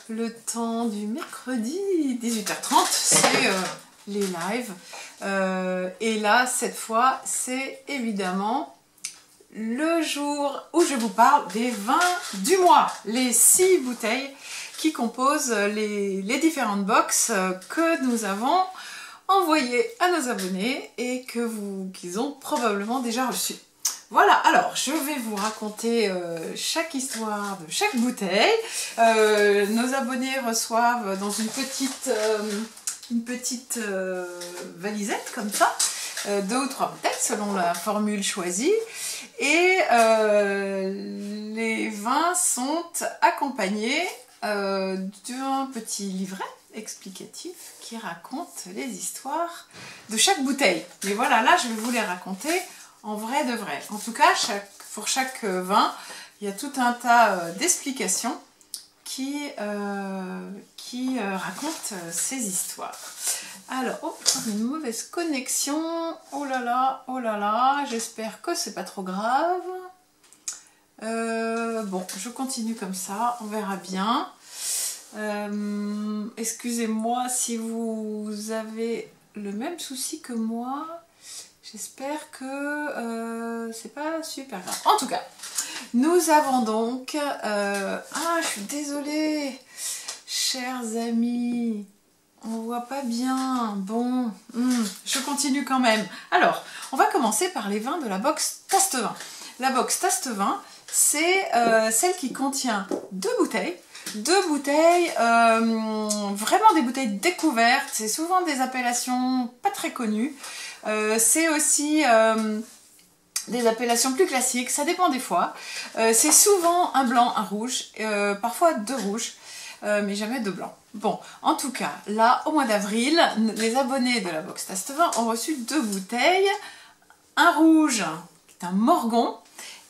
le temps du mercredi 18h30, c'est les lives. Et là, cette fois, c'est évidemment le jour où je vous parle des vins du mois, les 6 bouteilles qui composent les différentes box que nous avons envoyées à nos abonnés et qu'ils ont probablement déjà reçues. Voilà, alors je vais vous raconter chaque histoire de chaque bouteille. Nos abonnés reçoivent dans une petite valisette comme ça, 2 ou 3 bouteilles selon la formule choisie. Et les vins sont accompagnés d'un petit livret explicatif qui raconte les histoires de chaque bouteille. Mais voilà, là je vais vous les raconter en vrai de vrai. En tout cas, pour chaque vin, il y a tout un tas d'explications qui racontent ces histoires. Alors, oh, une mauvaise connexion. Oh là là, j'espère que c'est pas trop grave. Bon, je continue comme ça, on verra bien. Excusez-moi si vous avez le même souci que moi. J'espère que c'est pas super grave. En tout cas, nous avons donc... je suis désolée, chers amis. On voit pas bien. Bon, je continue quand même. Alors, on va commencer par les vins de la box Taste Vin. La box Taste Vin, c'est celle qui contient 2 bouteilles. 2 bouteilles, vraiment des bouteilles découvertes. C'est souvent des appellations pas très connues. C'est aussi des appellations plus classiques, ça dépend des fois. C'est souvent un blanc, un rouge, parfois 2 rouges, mais jamais 2 blancs. Bon, en tout cas, là, au mois d'avril, les abonnés de la box Taste Vin ont reçu 2 bouteilles. Un rouge, qui est un Morgon,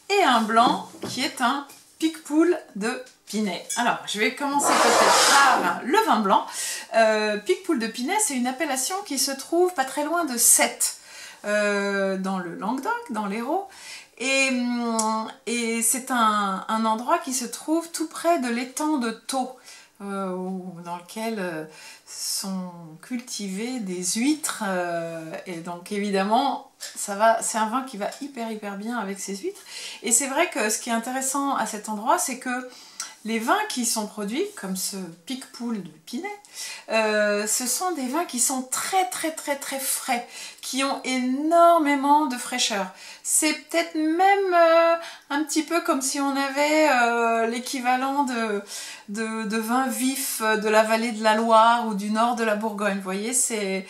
et un blanc, qui est un Picpoul de Pinet. Alors, je vais commencer peut-être par le vin blanc. Picpoul de Pinet, c'est une appellation qui se trouve pas très loin de Sète, dans le Languedoc, dans l'Hérault. Et c'est un endroit qui se trouve tout près de l'étang de Thau, dans lequel sont cultivées des huîtres. Et donc évidemment, c'est un vin qui va hyper bien avec ces huîtres. Et c'est vrai que ce qui est intéressant à cet endroit, c'est que les vins qui sont produits, comme ce Picpoul de Pinet, ce sont des vins qui sont très frais, qui ont énormément de fraîcheur. C'est peut-être même un petit peu comme si on avait l'équivalent de vins vifs de la vallée de la Loire ou du nord de la Bourgogne. Vous voyez, c'est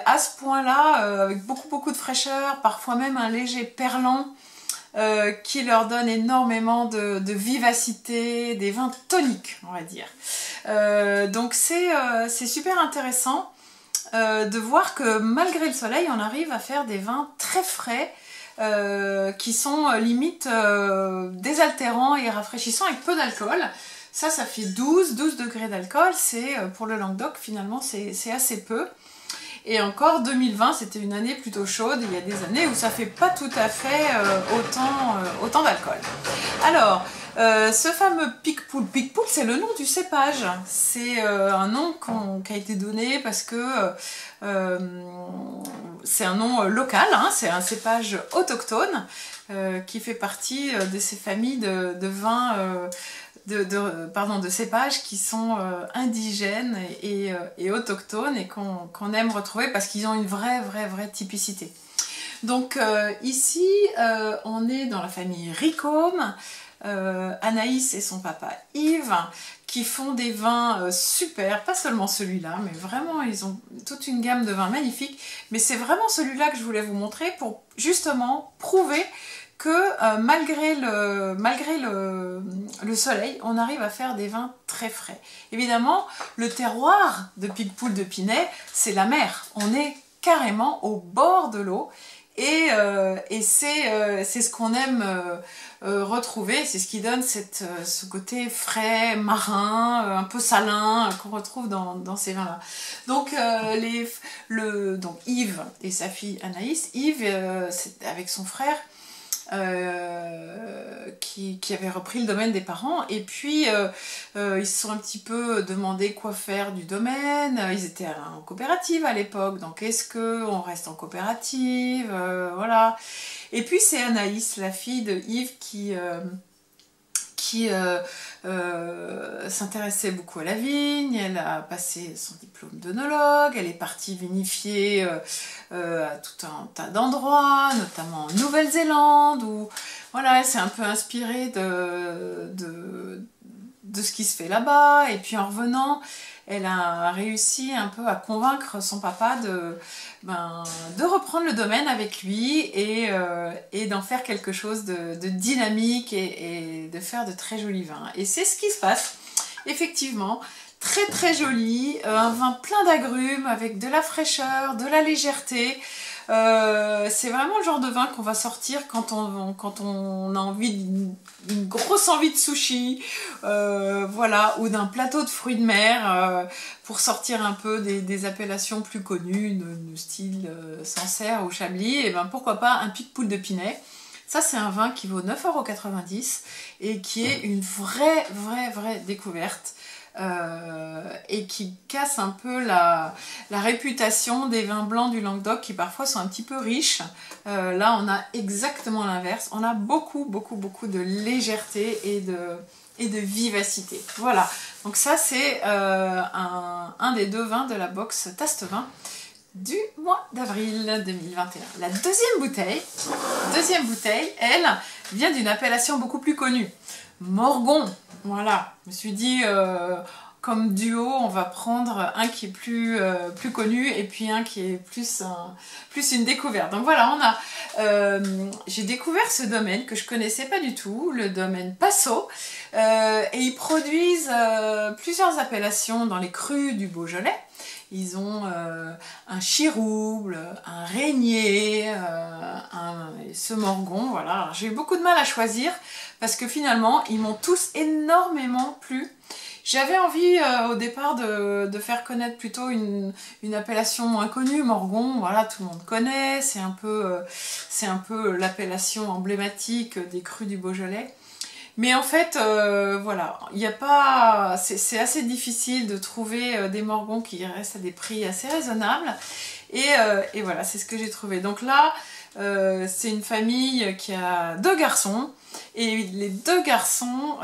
à ce point-là, avec beaucoup de fraîcheur, parfois même un léger perlant, qui leur donne énormément de vivacité, des vins toniques, on va dire. Donc c'est super intéressant de voir que malgré le soleil, on arrive à faire des vins très frais, qui sont limite désaltérants et rafraîchissants avec peu d'alcool. Ça fait 12 degrés d'alcool. C'est pour le Languedoc, finalement, c'est assez peu. Et encore, 2020, c'était une année plutôt chaude. Il y a des années où ça fait pas tout à fait autant d'alcool. Alors, ce fameux Picpoul, c'est le nom du cépage. C'est un nom qui a été donné parce que c'est un nom local, hein, c'est un cépage autochtone qui fait partie de ces familles de vins... de cépages qui sont indigènes et autochtones et qu'on aime retrouver parce qu'ils ont une vraie typicité. Donc ici, on est dans la famille Ricôme, Anaïs et son papa Yves, qui font des vins super, pas seulement celui-là, mais vraiment ils ont toute une gamme de vins magnifiques. Mais c'est vraiment celui-là que je voulais vous montrer pour justement prouver que malgré le soleil, on arrive à faire des vins très frais. Évidemment, le terroir de Picpoul de Pinet, c'est la mer. On est carrément au bord de l'eau et c'est ce qu'on aime retrouver. C'est ce qui donne ce côté frais, marin, un peu salin qu'on retrouve dans ces vins-là. Donc, donc Yves et sa fille Anaïs, Yves, avec son frère, qui avait repris le domaine des parents. Et puis, ils se sont un petit peu demandé quoi faire du domaine. Ils étaient en coopérative à l'époque, donc est-ce qu'on reste en coopérative, voilà. Et puis, c'est Anaïs, la fille de Yves, qui s'intéressait beaucoup à la vigne. Elle a passé son diplôme d'œnologue, elle est partie vinifier à tout un tas d'endroits, notamment en Nouvelle-Zélande, où voilà, elle s'est un peu inspirée de ce qui se fait là-bas, et puis en revenant, elle a réussi un peu à convaincre son papa de reprendre le domaine avec lui et d'en faire quelque chose de dynamique et de faire de très jolis vins. Et c'est ce qui se passe, effectivement, très très joli, un vin plein d'agrumes avec de la fraîcheur, de la légèreté. C'est vraiment le genre de vin qu'on va sortir quand on a envie d'une grosse envie de sushi, voilà, ou d'un plateau de fruits de mer, pour sortir un peu des appellations plus connues, de style Sancerre ou Chablis, et ben pourquoi pas un Picpoul de Pinet. Ça, c'est un vin qui vaut 9,90 € et qui est une vraie découverte. Et qui casse un peu la réputation des vins blancs du Languedoc qui parfois sont un petit peu riches. Là, on a exactement l'inverse. On a beaucoup de légèreté et de vivacité. Voilà, donc ça c'est un des 2 vins de la box Tastevin du mois d'avril 2021. La deuxième bouteille, elle, vient d'une appellation beaucoup plus connue. Morgon. Voilà, je me suis dit, comme duo, on va prendre un qui est plus connu et puis un qui est plus une découverte. Donc voilà, j'ai découvert ce domaine que je connaissais pas du tout, le domaine Passot, et ils produisent plusieurs appellations dans les crus du Beaujolais. Ils ont un Chirouble, un Régnier, ce Morgon, voilà. J'ai eu beaucoup de mal à choisir parce que finalement, ils m'ont tous énormément plu. J'avais envie au départ de faire connaître plutôt une appellation moins connue, Morgon, voilà, tout le monde connaît, c'est un peu l'appellation emblématique des crus du Beaujolais. Mais en fait, voilà, il n'y a pas, c'est assez difficile de trouver des morgons qui restent à des prix assez raisonnables. Et voilà, c'est ce que j'ai trouvé. Donc là, c'est une famille qui a 2 garçons. Et les 2 garçons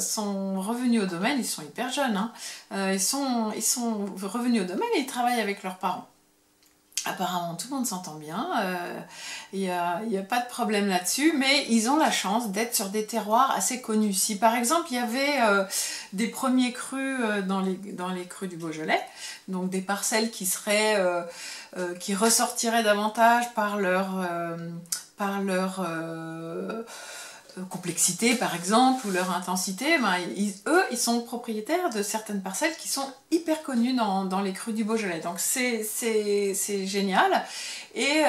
sont revenus au domaine, ils sont hyper jeunes, hein. Ils sont revenus au domaine et ils travaillent avec leurs parents. Apparemment, tout le monde s'entend bien, il n'y a pas de problème là-dessus, mais ils ont la chance d'être sur des terroirs assez connus. Si par exemple, il y avait des premiers crus dans les crus du Beaujolais, donc des parcelles qui ressortiraient davantage par leur complexité par exemple ou leur intensité, ben, ils sont propriétaires de certaines parcelles qui sont hyper connues dans les crus du Beaujolais, donc c'est génial. Et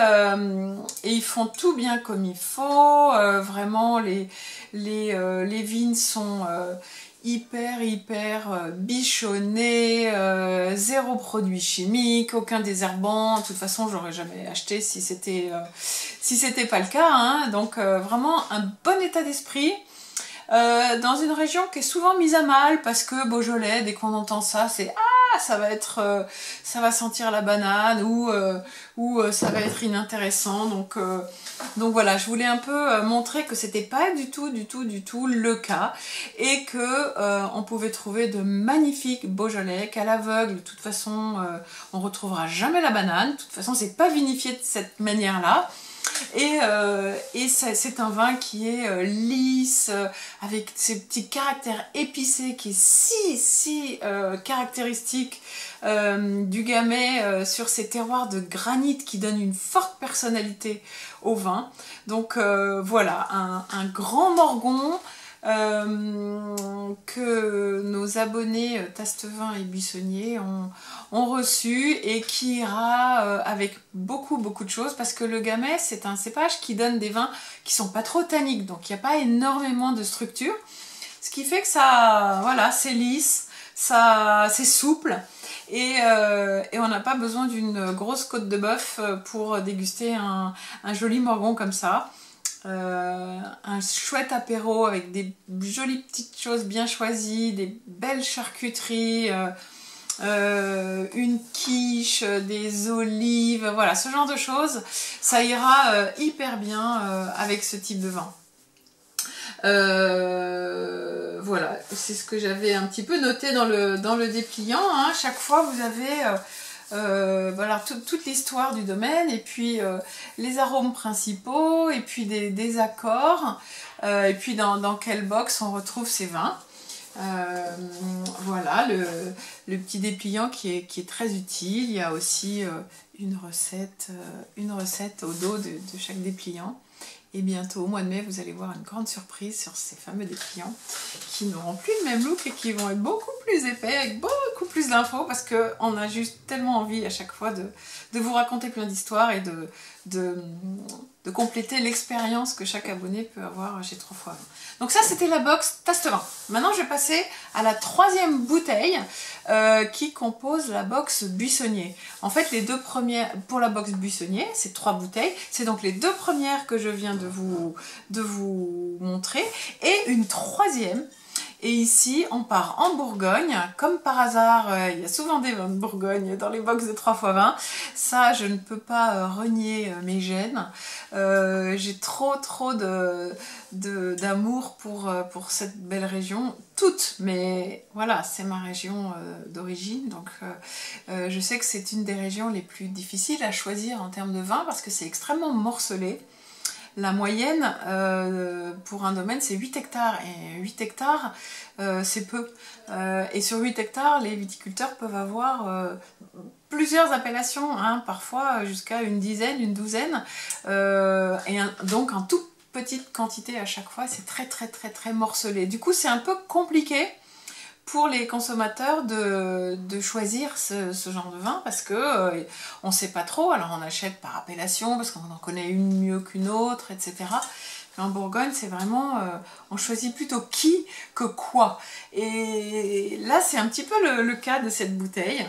ils font tout bien comme il faut, vraiment les vignes sont hyper bichonné, 0 produit chimique, aucun désherbant. De toute façon, j'aurais jamais acheté si c'était pas le cas, hein. Donc vraiment un bon état d'esprit. Dans une région qui est souvent mise à mal parce que Beaujolais, dès qu'on entend ça, c'est ça va sentir la banane ou ça va être inintéressant. Donc voilà, je voulais un peu montrer que c'était pas du tout le cas et que on pouvait trouver de magnifiques Beaujolais, qu'à l'aveugle, de toute façon, on retrouvera jamais la banane. De toute façon, c'est pas vinifié de cette manière-là. Et c'est un vin qui est lisse, avec ses petits caractères épicés qui est si caractéristique du Gamay, sur ces terroirs de granit qui donnent une forte personnalité au vin. Donc voilà, un grand Morgon que nos abonnés Tastevin et Buissonnier ont reçu et qui ira avec beaucoup de choses, parce que le Gamay c'est un cépage qui donne des vins qui sont pas trop tanniques, donc il n'y a pas énormément de structure, ce qui fait que ça, voilà, c'est lisse, c'est souple. Et on n'a pas besoin d'une grosse côte de bœuf pour déguster un joli Morgon comme ça. un chouette apéro avec des jolies petites choses bien choisies, des belles charcuteries, une quiche, des olives, voilà, ce genre de choses, ça ira hyper bien avec ce type de vin. Voilà, c'est ce que j'avais un petit peu noté dans le dépliant, hein. Chaque fois vous avez voilà, toute l'histoire du domaine, et puis les arômes principaux, et puis des accords, et puis dans quelle box on retrouve ces vins. Voilà, le petit dépliant qui est très utile. Il y a aussi une recette au dos de chaque dépliant. Et bientôt, au mois de mai, vous allez voir une grande surprise sur ces fameux dépliants qui n'auront plus le même look et qui vont être beaucoup plus épais, avec beaucoup plus d'infos, parce qu'on a juste tellement envie à chaque fois de vous raconter plein d'histoires et de compléter l'expérience que chaque abonné peut avoir chez 3x20. Donc ça, c'était la box Taste Vin. Maintenant, je vais passer à la troisième bouteille qui compose la box Buissonnier. En fait, les deux premières, pour la box Buissonnier, c'est 3 bouteilles. C'est donc les 2 premières que je viens de vous montrer, et une troisième. Et ici, on part en Bourgogne. Comme par hasard, il y a souvent des vins de Bourgogne dans les box de 3x20. Ça, je ne peux pas renier mes gènes. J'ai trop d'amour pour cette belle région. Toutes, mais voilà, c'est ma région d'origine. Donc, je sais que c'est une des régions les plus difficiles à choisir en termes de vin, parce que c'est extrêmement morcelé. La moyenne pour un domaine, c'est 8 hectares. Et 8 hectares, c'est peu. Et sur 8 hectares, les viticulteurs peuvent avoir plusieurs appellations, hein, parfois jusqu'à une dizaine, une douzaine. Donc en toute petite quantité à chaque fois, c'est très morcelé. Du coup, c'est un peu compliqué pour les consommateurs de choisir ce genre de vin, parce que on ne sait pas trop. Alors on achète par appellation parce qu'on en connaît une mieux qu'une autre, etc. Mais en Bourgogne, c'est vraiment on choisit plutôt qui que quoi. Et là, c'est un petit peu le cas de cette bouteille.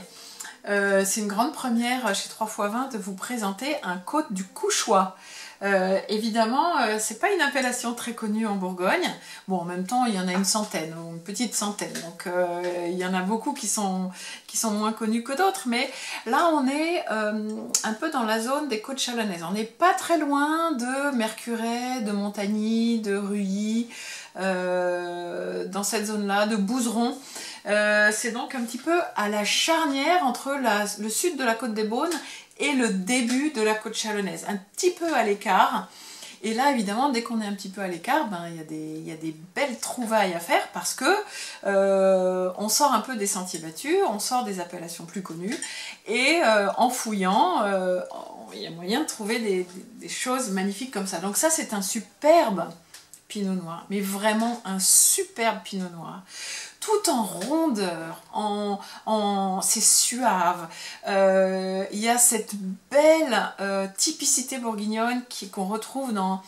C'est une grande première chez 3x20 de vous présenter un Côte du Couchois. Évidemment, c'est pas une appellation très connue en Bourgogne. Bon, en même temps, il y en a une centaine, ou une petite centaine, donc il y en a beaucoup qui sont moins connus que d'autres, mais là, on est un peu dans la zone des côtes chalonnaises. On n'est pas très loin de Mercurey, de Montagny, de Ruilly, dans cette zone-là, de Bouzeron. C'est donc un petit peu à la charnière entre le sud de la Côte des Beaunes et le début de la côte chalonnaise, un petit peu à l'écart. Et là, évidemment, dès qu'on est un petit peu à l'écart, ben, il y a des belles trouvailles à faire, parce que on sort un peu des sentiers battus, on sort des appellations plus connues, et en fouillant, il y a moyen de trouver des choses magnifiques comme ça. Donc ça, c'est un superbe Pinot Noir, mais vraiment un superbe Pinot Noir. Tout en rondeur, c'est suave. Il y a cette belle typicité bourguignonne qu'on retrouve dans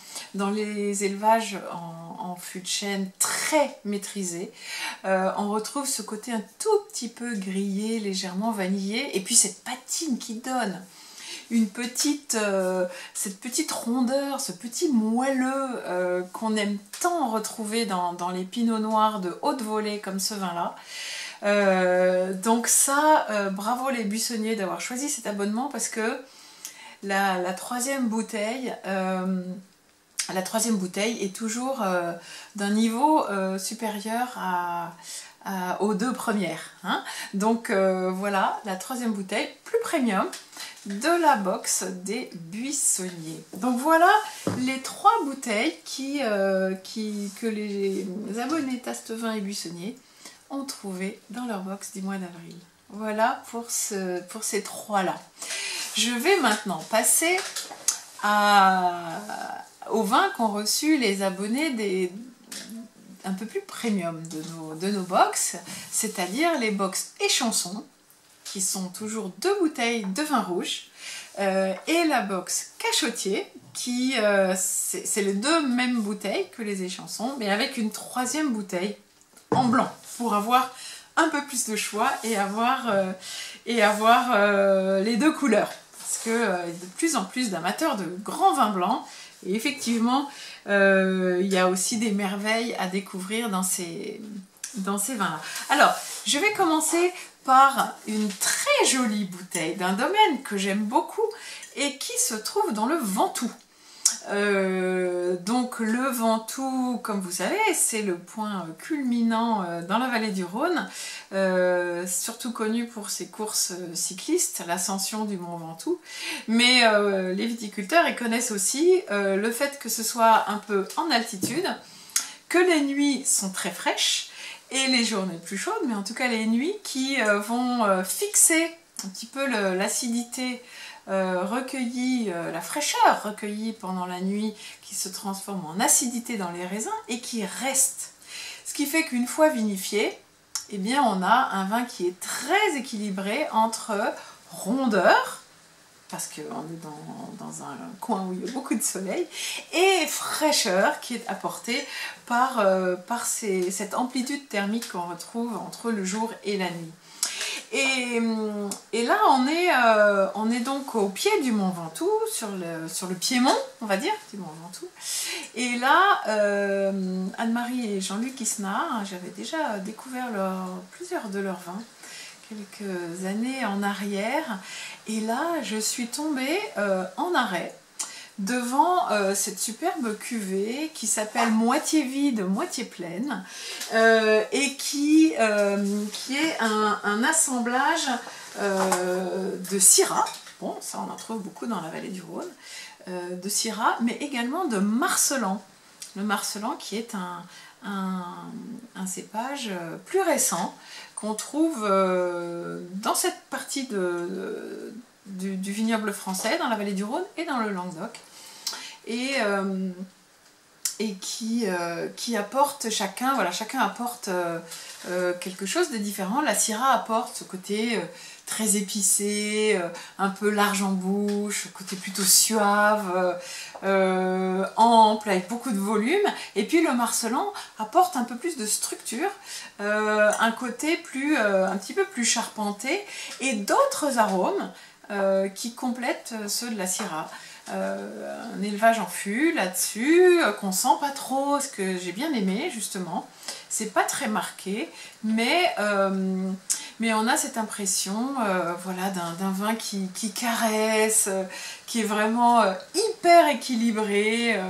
les élevages en fût de chêne très maîtrisés. On retrouve ce côté un tout petit peu grillé, légèrement vanillé, et puis cette patine qui donne cette petite rondeur, ce petit moelleux qu'on aime tant retrouver dans les pinots noirs de haute volée comme ce vin-là. Donc ça, bravo les buissonniers d'avoir choisi cet abonnement, parce que la troisième bouteille est toujours d'un niveau supérieur aux 2 premières. Hein. Donc voilà, la troisième bouteille, plus premium, de la box des buissonniers. Donc voilà les 3 bouteilles que les abonnés Taste Vin et Buissonniers ont trouvé dans leur box du mois d'avril. Voilà pour ces 3-là. Je vais maintenant passer aux vins qu'ont reçus les abonnés un peu plus premium de nos box, c'est-à-dire les box échansons, qui sont toujours 2 bouteilles de vin rouge, et la box cachotier, qui c'est les 2 mêmes bouteilles que les échansons, mais avec une 3e bouteille en blanc, pour avoir un peu plus de choix et avoir les 2 couleurs. Parce que de plus en plus d'amateurs de grands vins blancs Et effectivement, il y a aussi des merveilles à découvrir dans ces vins-là. Alors, je vais commencer par une très jolie bouteille d'un domaine que j'aime beaucoup et qui se trouve dans le Ventoux. Donc le Ventoux, comme vous savez, c'est le point culminant dans la vallée du Rhône, surtout connu pour ses courses cyclistes, l'ascension du mont Ventoux. Mais les viticulteurs ils connaissent aussi le fait que ce soit un peu en altitude, que les nuits sont très fraîches et les journées plus chaudes, mais en tout cas les nuits qui vont fixer un petit peu l'acidité recueillie, la fraîcheur recueillie pendant la nuit qui se transforme en acidité dans les raisins et qui reste. Ce qui fait qu'une fois vinifié, eh bien on a un vin qui est très équilibré entre rondeur, parce qu'on est dans un coin où il y a beaucoup de soleil, et fraîcheur qui est apportée par cette amplitude thermique qu'on retrouve entre le jour et la nuit. Et là, on est donc au pied du mont Ventoux, sur le piémont, on va dire, du mont Ventoux. Et là, Anne-Marie et Jean-Luc Isnard, j'avais déjà découvert plusieurs de leurs vins, quelques années en arrière. Et là, je suis tombée en arrêt devant cette superbe cuvée qui s'appelle Moitié vide, moitié pleine, et qui est un assemblage de Syrah. Bon, ça on en trouve beaucoup dans la vallée du Rhône, de Syrah, mais également de Marselan. Le Marselan qui est un cépage plus récent qu'on trouve dans cette partie du vignoble français, dans la vallée du Rhône et dans le Languedoc, et qui apporte chacun apporte quelque chose de différent. La Syrah apporte ce côté très épicé, un peu large en bouche, côté plutôt suave, ample, avec beaucoup de volume. Et puis le Marselan apporte un peu plus de structure, un côté un petit peu plus charpenté, et d'autres arômes qui complètent ceux de la Syrah. Un élevage en fût là-dessus, qu'on sent pas trop, ce que j'ai bien aimé justement. C'est pas très marqué, mais on a cette impression voilà, d'un vin qui caresse, qui est vraiment hyper équilibré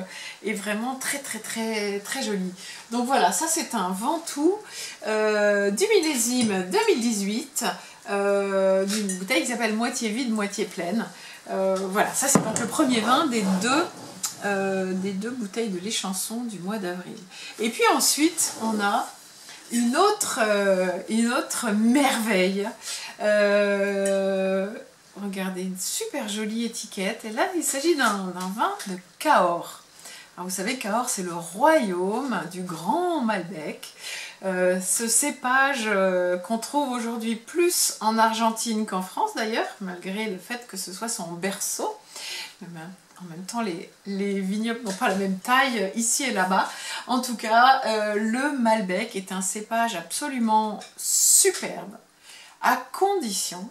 et vraiment très très très très joli. Donc voilà, ça c'est un Ventoux du millésime 2018, d'une bouteille qui s'appelle Moitié vide, moitié pleine. Voilà, ça c'est donc le premier vin des deux bouteilles de l'Échanson du mois d'avril. Et puis ensuite, on a une autre merveille. Regardez, une super jolie étiquette. Et là, il s'agit d'un vin de Cahors. Alors, vous savez, Cahors, c'est le royaume du grand Malbec. Ce cépage qu'on trouve aujourd'hui plus en Argentine qu'en France d'ailleurs, malgré le fait que ce soit son berceau. En même temps, les vignobles n'ont pas la même taille ici et là-bas. En tout cas, le Malbec est un cépage absolument superbe, à condition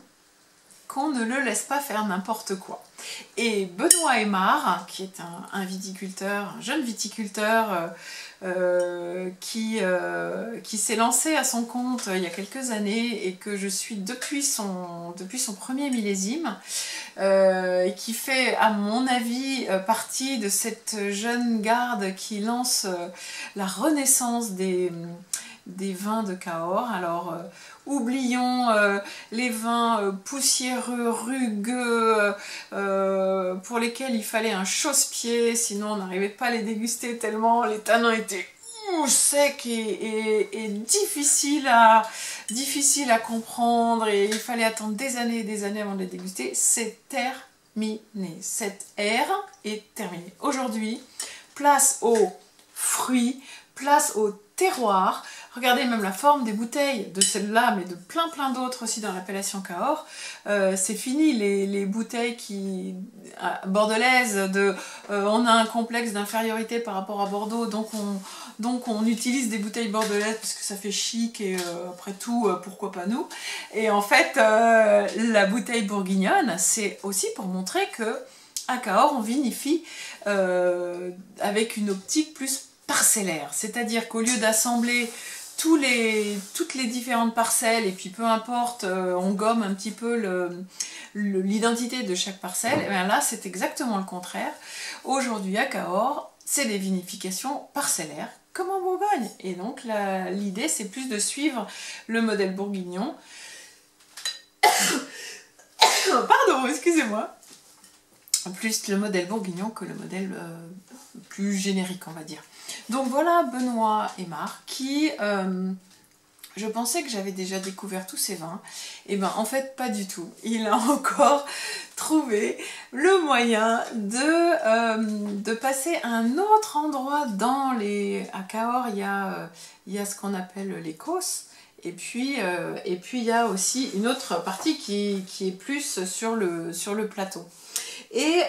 qu'on ne le laisse pas faire n'importe quoi. Et Benoît Aymar, qui est un viticulteur, un jeune viticulteur qui s'est lancé à son compte il y a quelques années et que je suis depuis son premier millésime, et qui fait à mon avis partie de cette jeune garde qui lance la renaissance des vins de Cahors. Alors oublions les vins poussiéreux, rugueux, pour lesquels il fallait un chausse-pied, sinon on n'arrivait pas à les déguster tellement les tanins étaient secs et difficiles à comprendre, et il fallait attendre des années et des années avant de les déguster. C'est terminé. Cette ère est terminée. Aujourd'hui, place aux fruits, place au terroir. Regardez même la forme des bouteilles de celle-là, mais de plein d'autres aussi dans l'appellation Cahors. C'est fini les bouteilles bordelaises on a un complexe d'infériorité par rapport à Bordeaux, donc on utilise des bouteilles bordelaises parce que ça fait chic et après tout, pourquoi pas nous. Et en fait, la bouteille bourguignonne, c'est aussi pour montrer que à Cahors, on vinifie avec une optique plus parcellaire. C'est-à-dire qu'au lieu d'assembler toutes les différentes parcelles, et puis peu importe, on gomme un petit peu l'identité de chaque parcelle, et bien là c'est exactement le contraire. Aujourd'hui à Cahors, c'est des vinifications parcellaires, comme en Bourgogne. Et donc l'idée c'est plus de suivre le modèle bourguignon. Pardon, excusez-moi. Plus le modèle bourguignon que le modèle plus générique, on va dire. Donc voilà Benoît Aymard qui... je pensais que j'avais déjà découvert tous ces vins. Et ben en fait pas du tout. Il a encore trouvé le moyen de passer à un autre endroit à Cahors. Il y a ce qu'on appelle les Causses. Et puis il y a aussi une autre partie qui est plus sur le plateau. Et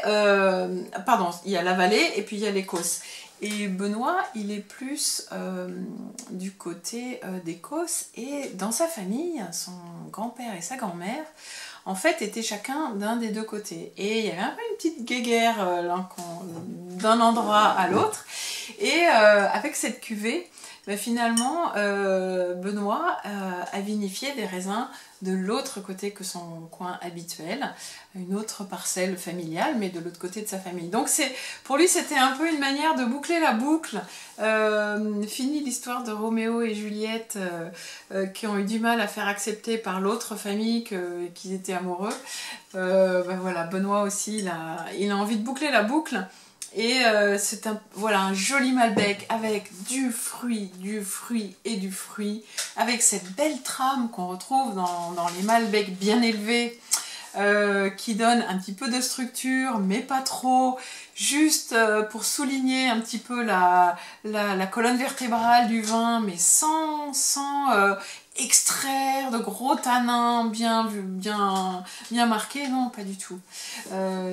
pardon, il y a la vallée et puis il y a les Causses. Et Benoît, il est plus du côté des Causses, et dans sa famille, son grand-père et sa grand-mère, en fait, étaient chacun d'un des deux côtés. Et il y avait un peu une petite guéguerre d'un endroit à l'autre. Et avec cette cuvée, ben, finalement, Benoît a vinifié des raisins de l'autre côté que son coin habituel, une autre parcelle familiale, mais de l'autre côté de sa famille. Donc pour lui, c'était un peu une manière de boucler la boucle. Fini l'histoire de Roméo et Juliette qui ont eu du mal à faire accepter par l'autre famille qu'ils étaient amoureux. Ben voilà, Benoît aussi, il a envie de boucler la boucle. Et c'est un joli Malbec avec du fruit et du fruit, avec cette belle trame qu'on retrouve dans les Malbecs bien élevés, qui donne un petit peu de structure, mais pas trop, juste pour souligner un petit peu la colonne vertébrale du vin, mais sans extraire de gros tanins bien marqués, non, pas du tout.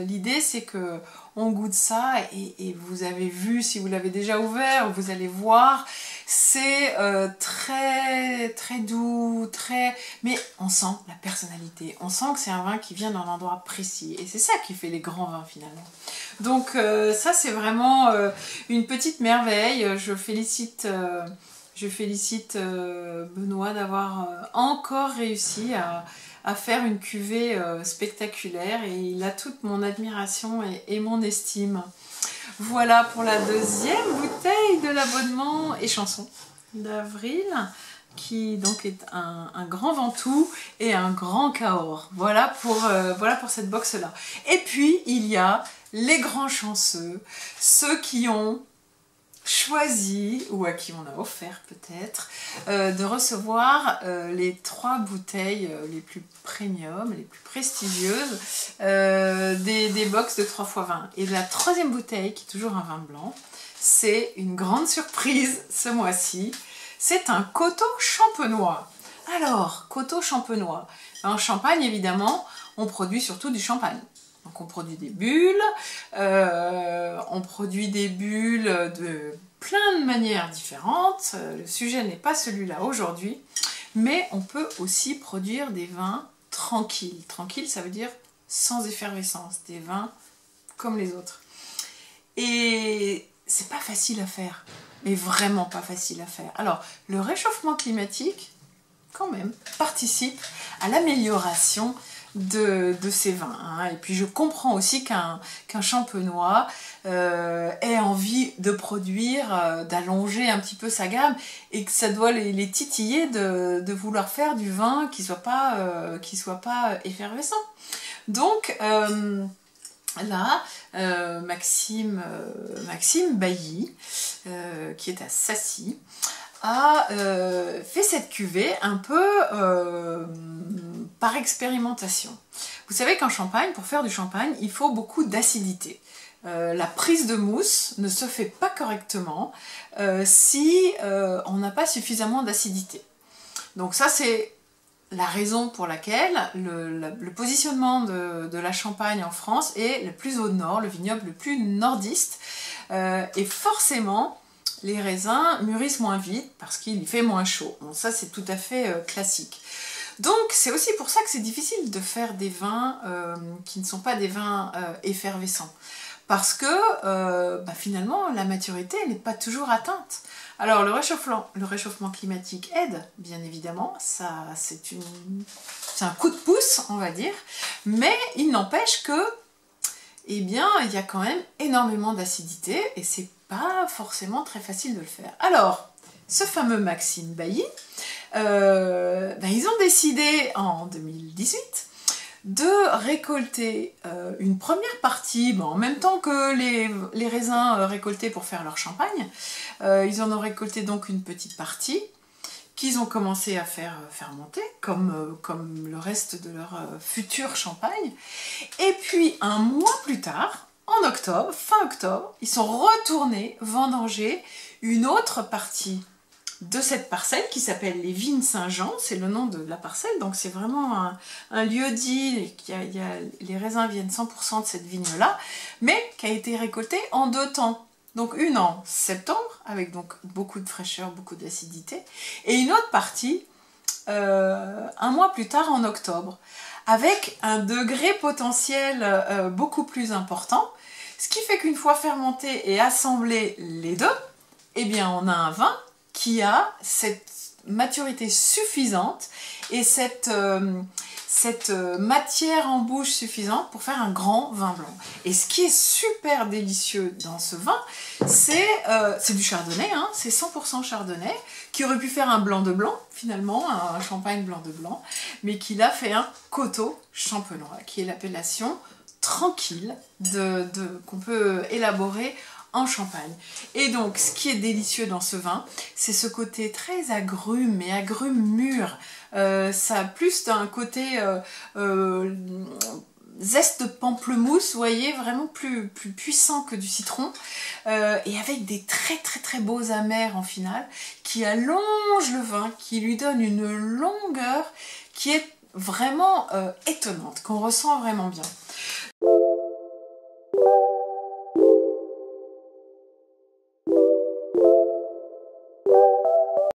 L'idée, c'est que on goûte ça, et vous avez vu, si vous l'avez déjà ouvert, vous allez voir, c'est très très doux, mais on sent la personnalité, on sent que c'est un vin qui vient d'un endroit précis, et c'est ça qui fait les grands vins finalement. Donc ça c'est vraiment une petite merveille. Je félicite Benoît d'avoir encore réussi à faire une cuvée spectaculaire, et il a toute mon admiration et mon estime. Voilà pour la deuxième bouteille de l'abonnement et chanson d'avril, qui donc est un grand Ventoux et un grand Cahors. Voilà pour cette box là. Et puis il y a les grands chanceux, ceux qui ont choisi, ou à qui on a offert peut-être, de recevoir les 3 bouteilles les plus premium, les plus prestigieuses des box de 3x20. Et la 3e bouteille, qui est toujours un vin blanc, c'est une grande surprise ce mois-ci. C'est un Coteaux champenois. Alors, Coteaux champenois. En Champagne, évidemment, on produit surtout du champagne. Donc on produit des bulles, de plein de manières différentes. Le sujet n'est pas celui-là aujourd'hui, mais on peut aussi produire des vins tranquilles. Tranquille, ça veut dire sans effervescence, des vins comme les autres. Et c'est pas facile à faire, mais vraiment pas facile à faire. Alors, le réchauffement climatique, quand même, participe à l'amélioration de ces vins, hein. Et puis je comprends aussi qu'un champenois ait envie de produire, d'allonger un petit peu sa gamme, et que ça doit les titiller de vouloir faire du vin qui soit pas effervescent. Donc là, Maxime Bailly, qui est à Sassy, a fait cette cuvée un peu par expérimentation. Vous savez qu'en Champagne, pour faire du champagne, il faut beaucoup d'acidité. La prise de mousse ne se fait pas correctement si on n'a pas suffisamment d'acidité. Donc ça, c'est la raison pour laquelle le positionnement de la Champagne en France est le plus au nord, le vignoble le plus nordiste, et forcément les raisins mûrissent moins vite parce qu'il fait moins chaud. Bon, ça c'est tout à fait classique. Donc c'est aussi pour ça que c'est difficile de faire des vins qui ne sont pas des vins effervescents. Parce que finalement la maturité n'est pas toujours atteinte. Alors le réchauffement climatique aide, bien évidemment, c'est un coup de pouce, on va dire, mais il n'empêche que, eh bien, il y a quand même énormément d'acidité et c'est pas forcément très facile de le faire. Alors, ce fameux Maxime Bailly, ils ont décidé en 2018 de récolter une première partie, en même temps que les raisins récoltés pour faire leur champagne. Ils en ont récolté donc une petite partie qu'ils ont commencé à faire fermenter, comme le reste de leur futur champagne. Et puis un mois plus tard, en octobre, fin octobre, ils sont retournés vendanger une autre partie de cette parcelle qui s'appelle les Vignes Saint-Jean, c'est le nom de la parcelle, donc c'est vraiment un lieu-dit, les raisins viennent 100% de cette vigne-là, mais qui a été récoltée en 2 temps. Donc une en septembre, avec donc beaucoup de fraîcheur, beaucoup d'acidité, et une autre partie un mois plus tard en octobre, avec un degré potentiel beaucoup plus important, ce qui fait qu'une fois fermenté et assemblé les deux, eh bien on a un vin qui a cette maturité suffisante et cette matière en bouche suffisante pour faire un grand vin blanc. Et ce qui est super délicieux dans ce vin, c'est du chardonnay, hein, c'est 100% chardonnay, qui aurait pu faire un blanc de blanc, finalement, un champagne blanc de blanc, mais qui l'a fait un coteau champenois, qui est l'appellation tranquille qu'on peut élaborer en Champagne. Et donc, ce qui est délicieux dans ce vin, c'est ce côté très agrume et agrume mûr. Ça a plus d'un côté zeste de pamplemousse, vous voyez, vraiment plus puissant que du citron, et avec des très beaux amers en finale, qui allongent le vin, qui lui donnent une longueur qui est vraiment étonnante, qu'on ressent vraiment bien.